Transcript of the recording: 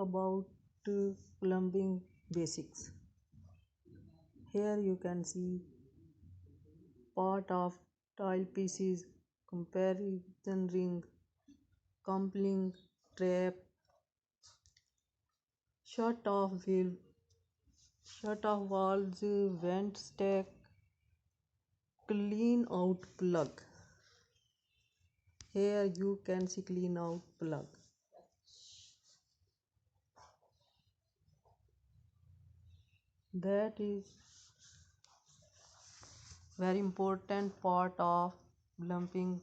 about plumbing basics. Here you can see part of tile pieces, comparison ring, coupling, trap, shut off valve, shut off valves, vent stack, clean out plug. Here you can see clean out plug. That is very important part of plumbing